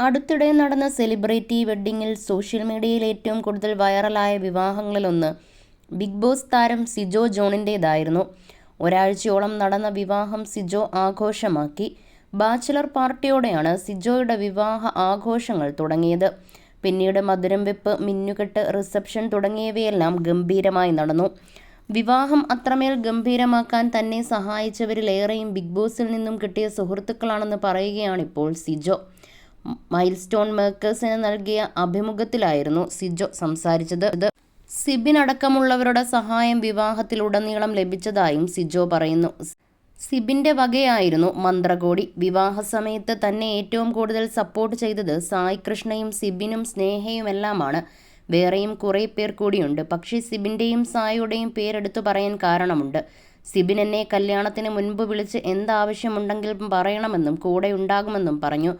അടുത്തിടെ നടന്ന celebrity വെഡ്ഡിങ്ങിൽ social മീഡിയയിൽ ഏറ്റവും കൂടുതൽ വൈറലായ വിവാഹങ്ങളിലൊന്ന് ബിഗ് ബോസ് താരം സിജോ ജോണിൻ്റേതായിരുന്നു. ഒരാഴ്ചയോളം നടന്ന വിവാഹം സിജോ ആഘോഷമാക്കി. ബാച്ചലർ പാർട്ടിയോടെയാണ് സിജോയുടെ വിവാഹ ആഘോഷങ്ങൾ തുടങ്ങിയത്. പിന്നീട് മധുരം വെപ്പ്, മിന്നുകെട്ട്, റിസപ്ഷൻ തുടങ്ങിയവയെല്ലാം ഗംഭീരമായി നടന്നു. വിവാഹം അത്രമേൽ ഗംഭീരമാക്കാൻ തന്നെ സഹായിച്ചവരിലേറെയും ബിഗ് ബോസിൽ നിന്നും കിട്ടിയ സുഹൃത്തുക്കളാണെന്ന് പറയുകയാണിപ്പോൾ സിജോ. മൈൽസ്റ്റോൺ മേക്കേഴ്സിന് നൽകിയ അഭിമുഖത്തിലായിരുന്നു സിജോ സംസാരിച്ചത്. സിബിൻ അടക്കമുള്ളവരുടെ സഹായം വിവാഹത്തിലുടനീളം ലഭിച്ചതായും സിജോ പറയുന്നു. സിബിന്റെ വകയായിരുന്നു മന്ത്രകോടി. വിവാഹ സമയത്ത് തന്നെ ഏറ്റവും കൂടുതൽ സപ്പോർട്ട് ചെയ്തത് സായി കൃഷ്ണയും സിബിനും സ്നേഹയുമെല്ലാമാണ്. വേറെയും കുറേ പേർ കൂടിയുണ്ട്. പക്ഷേ സിബിന്റെയും സായിയുടെയും പേരെടുത്തു പറയാൻ കാരണമുണ്ട്. സിബിൻ എന്നെ കല്യാണത്തിന് മുൻപ് വിളിച്ച് എന്താവശ്യമുണ്ടെങ്കിലും പറയണമെന്നും കൂടെ ഉണ്ടാകുമെന്നും പറഞ്ഞു.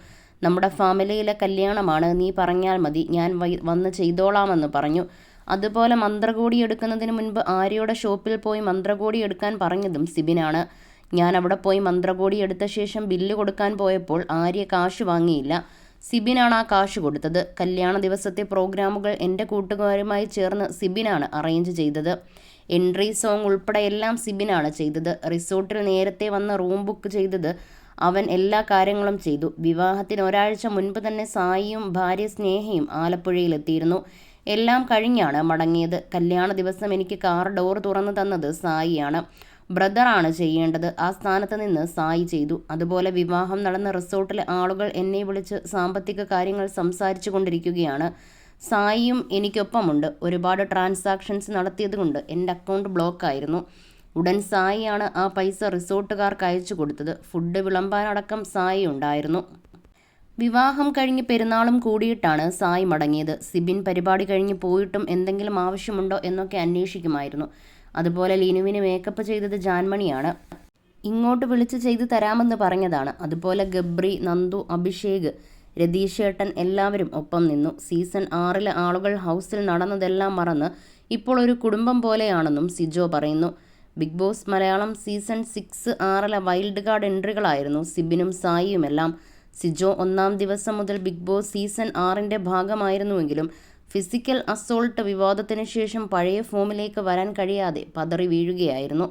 നമ്മുടെ ഫാമിലിയിലെ കല്യാണമാണ്, നീ പറഞ്ഞാൽ മതി, ഞാൻ വന്ന് ചെയ്തോളാമെന്ന് പറഞ്ഞു. അതുപോലെ മന്ത്രകോടി എടുക്കുന്നതിന് മുൻപ് ആര്യയുടെ ഷോപ്പിൽ പോയി മന്ത്രകോടി എടുക്കാൻ പറഞ്ഞതും സിബിനാണ്. ഞാൻ അവിടെ പോയി മന്ത്രകോടി എടുത്ത ശേഷം ബില്ല് കൊടുക്കാൻ പോയപ്പോൾ ആര്യ കാശ് വാങ്ങിയില്ല. സിബിനാണ് ആ കാശ് കൊടുത്തത്. കല്യാണ ദിവസത്തെ പ്രോഗ്രാമുകൾ എൻ്റെ കൂട്ടുകാരുമായി ചേർന്ന് സിബിനാണ് അറേഞ്ച് ചെയ്തത്. എൻട്രി സോങ് ഉൾപ്പെടെ എല്ലാം സിബിനാണ് ചെയ്തത്. റിസോർട്ടിൽ നേരത്തെ വന്ന് റൂം ബുക്ക് ചെയ്തത് അവൻ എല്ലാ കാര്യങ്ങളും ചെയ്തു. വിവാഹത്തിന് ഒരാഴ്ച മുൻപ് തന്നെ സായിയും ഭാര്യ സ്നേഹയും ആലപ്പുഴയിലെത്തിയിരുന്നു. എല്ലാം കഴിഞ്ഞാണ് മടങ്ങിയത്. കല്യാണ ദിവസം എനിക്ക് കാർ ഡോർ തുറന്നു തന്നത് സായിയാണ്. ബ്രദറാണ് ചെയ്യേണ്ടത്. ആ സ്ഥാനത്ത് നിന്ന് സായി ചെയ്തു. അതുപോലെ വിവാഹം നടന്ന റിസോർട്ടിലെ ആളുകൾ എന്നെ വിളിച്ച് സാമ്പത്തിക കാര്യങ്ങൾ സംസാരിച്ചു കൊണ്ടിരിക്കുകയാണ്. സായിയും എനിക്കൊപ്പമുണ്ട്. ഒരുപാട് ട്രാൻസാക്ഷൻസ് നടത്തിയതുകൊണ്ട് എൻ്റെ അക്കൗണ്ട് ബ്ലോക്കായിരുന്നു. ഉടൻ സായിയാണ് ആ പൈസ റിസോർട്ടുകാർക്ക് അയച്ചു കൊടുത്തത്. ഫുഡ് വിളമ്പാനടക്കം സായി ഉണ്ടായിരുന്നു. വിവാഹം കഴിഞ്ഞ് പെരുന്നാളും കൂടിയിട്ടാണ് സായി മടങ്ങിയത്. സിബിൻ പരിപാടി കഴിഞ്ഞ് പോയിട്ടും എന്തെങ്കിലും ആവശ്യമുണ്ടോ എന്നൊക്കെ അന്വേഷിക്കുമായിരുന്നു. അതുപോലെ ലിനുവിന് മേക്കപ്പ് ചെയ്തത് ജാൻമണിയാണ്. ഇങ്ങോട്ട് വിളിച്ച് ചെയ്തു തരാമെന്ന് പറഞ്ഞതാണ്. അതുപോലെ ഗബ്രി, നന്ദു, അഭിഷേക്, രതീഷേട്ടൻ എല്ലാവരും ഒപ്പം നിന്നു. സീസൺ 6 ആളുകൾ ഹൗസിൽ നടന്നതെല്ലാം മറന്ന് ഇപ്പോൾ ഒരു കുടുംബം പോലെയാണെന്നും സിജോ പറയുന്നു. Big Boss Malayalam season 6 wild card എൻട്രികളായിരുന്നു സിബിനും സായിയുമെല്ലാം. സിജോ 1-ാം ദിവസം മുതൽ ബിഗ് ബോസ് സീസൺ 6 ഭാഗമായിരുന്നുവെങ്കിലും ഫിസിക്കൽ അസോൾട്ട് വിവാദത്തിന് ശേഷം പഴയ ഫോമിലേക്ക് വരാൻ കഴിയാതെ പതറി വീഴുകയായിരുന്നു.